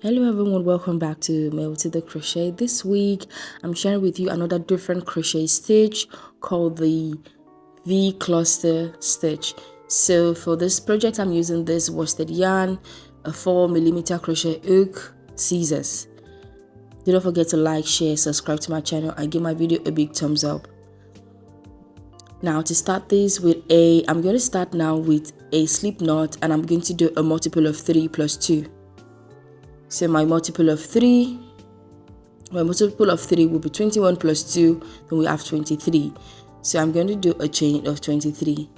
Hello everyone, welcome back to Maltida Crochet. This week I'm sharing with you another different crochet stitch called the V Cluster Stitch. So for this project I'm using this worsted yarn, a 4mm crochet hook, scissors. Do not forget to like, share, subscribe to my channel and give my video a big thumbs up. Now to start this I'm going to start now with a slip knot, and I'm going to do a multiple of 3 plus 2. So my multiple of 3 will be 21 plus 2, then we have 23. So I'm going to do a chain of 23.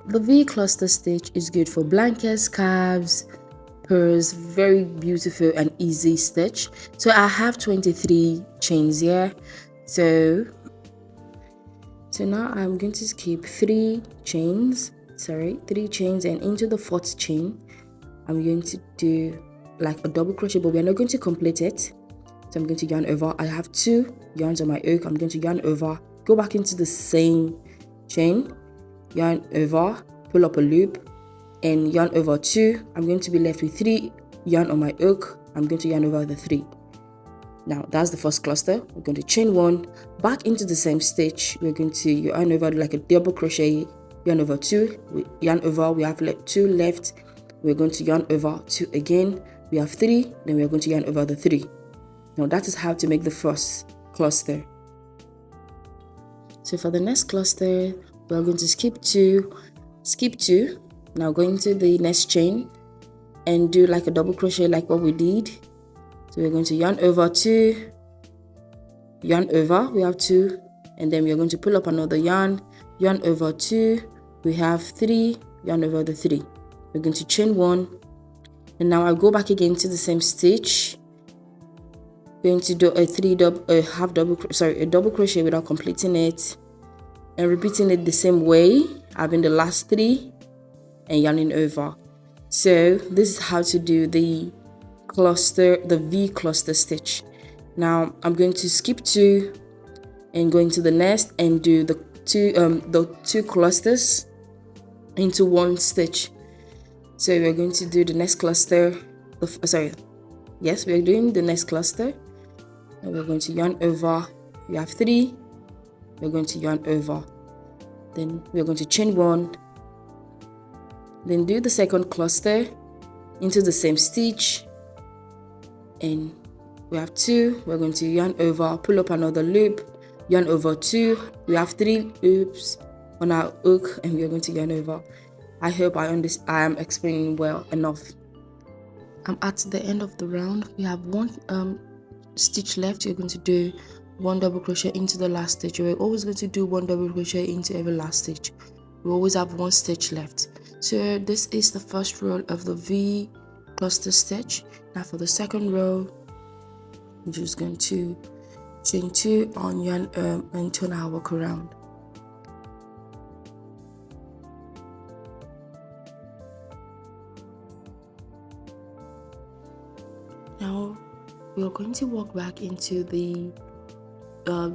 The V cluster stitch is good for blankets, scarves, purse, very beautiful and easy stitch. So I have 23 chains here. So now I'm going to skip 3 chains, and into the 4th chain I'm going to do like a double crochet, but we're not going to complete it. So I'm going to yarn over. I have 2 yarns on my hook. I'm going to yarn over, go back into the same chain, yarn over, pull up a loop, and yarn over 2. I'm going to be left with 3 yarn on my hook. I'm going to yarn over the 3. Now that's the first cluster. We're going to chain 1, back into the same stitch. We're going to yarn over like a double crochet, yarn over 2, yarn over, we have 2 left. We're going to yarn over 2 again. We have 3, then we're going to yarn over the 3. Now that is how to make the first cluster. So for the next cluster, we're going to skip 2, now going to the next chain and do like a double crochet like what we did. So we're going to yarn over 2, yarn over, we have 2, and then we're going to pull up another yarn over 2, we have 3, yarn over the 3. We're going to chain 1, and now I'll go back again to the same stitch. Going to do a double crochet without completing it, and repeating it the same way, having the last 3 and yarning over. So this is how to do the V cluster stitch. Now I'm going to skip 2 and go into the next and do the 2 clusters into 1 stitch. So we're going to do the next cluster. We're doing the next cluster, and we're going to yarn over. We have 3. We're going to yarn over. Then we're going to chain 1. Then do the second cluster into the same stitch, and we have 2. We're going to yarn over, pull up another loop, yarn over 2. We have 3 loops on our hook, and we are going to yarn over. I hope I am explaining well enough. I'm at the end of the round. We have 1 stitch left. You're going to do 1 double crochet into the last stitch. We're always going to do 1 double crochet into every last stitch. We always have 1 stitch left. So this is the first row of the V cluster stitch. Now for the second row, I'm just going to chain 2 on yarn and turn our work around. Now we are going to walk back into the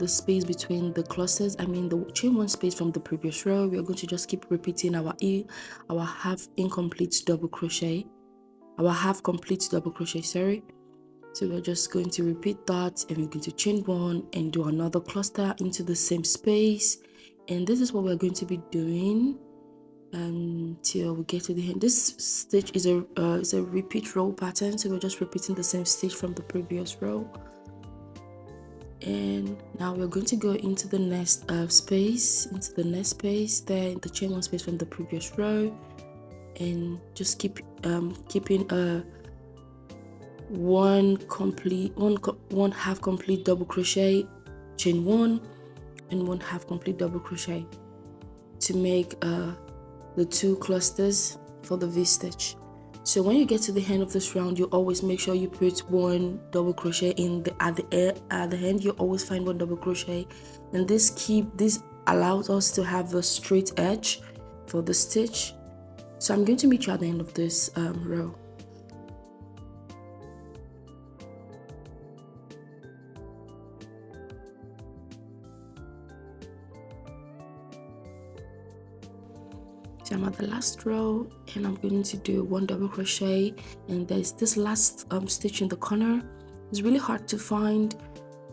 space between the clusters. I mean the chain 1 space from the previous row. We are going to just keep repeating our half complete double crochet. So we're just going to repeat that, and we're going to chain 1 and do another cluster into the same space. And this is what we're going to be doing until we get to the end. This stitch is a repeat row pattern, so we're just repeating the same stitch from the previous row. And now we're going to go into the next space, there in the chain 1 space from the previous row, and just keeping one half complete double crochet, chain 1, and 1 half complete double crochet to make the 2 clusters for the V stitch. So when you get to the end of this round, you always make sure you put 1 double crochet at the end. You always find 1 double crochet, and this allows us to have the straight edge for the stitch. So I'm going to meet you at the end of this row. So I'm at the last row and I'm going to do 1 double crochet, and there's this last stitch in the corner. It's really hard to find,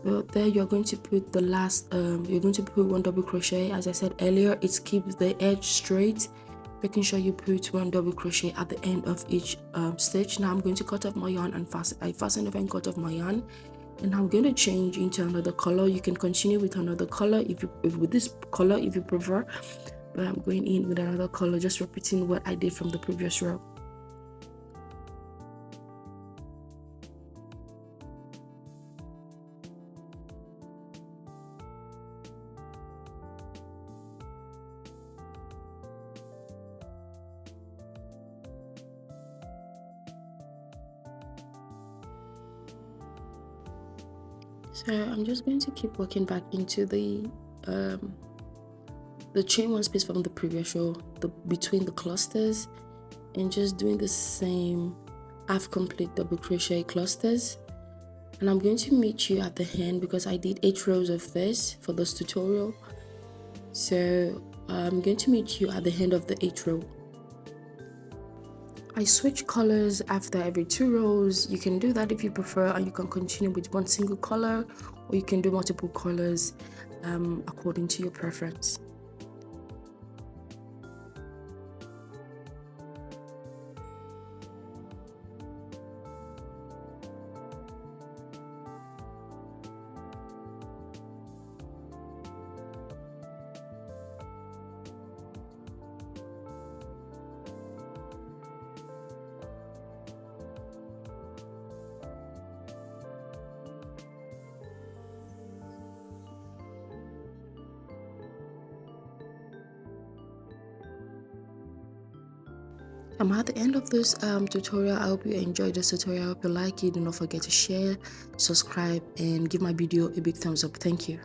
but there you're going to put the last you're going to put 1 double crochet. As I said earlier, it keeps the edge straight, making sure you put 1 double crochet at the end of each stitch. Now I'm going to cut off my yarn and fasten off and cut off my yarn, and I'm going to change into another color. You can continue with another color if with this color if you prefer, but I'm going in with another color, just repeating what I did from the previous row. So I'm just going to keep working back into the chain 1 space from the previous row, between the clusters, and just doing the same half complete double crochet clusters. And I'm going to meet you at the end because I did 8 rows of this for this tutorial. So I'm going to meet you at the end of the 8th row. I switch colors after every 2 rows. You can do that if you prefer, and you can continue with 1 single color, or you can do multiple colors according to your preference. I'm at the end of this tutorial. I hope you enjoyed this tutorial. I hope you like it. Do not forget to share, subscribe, and give my video a big thumbs up. Thank you.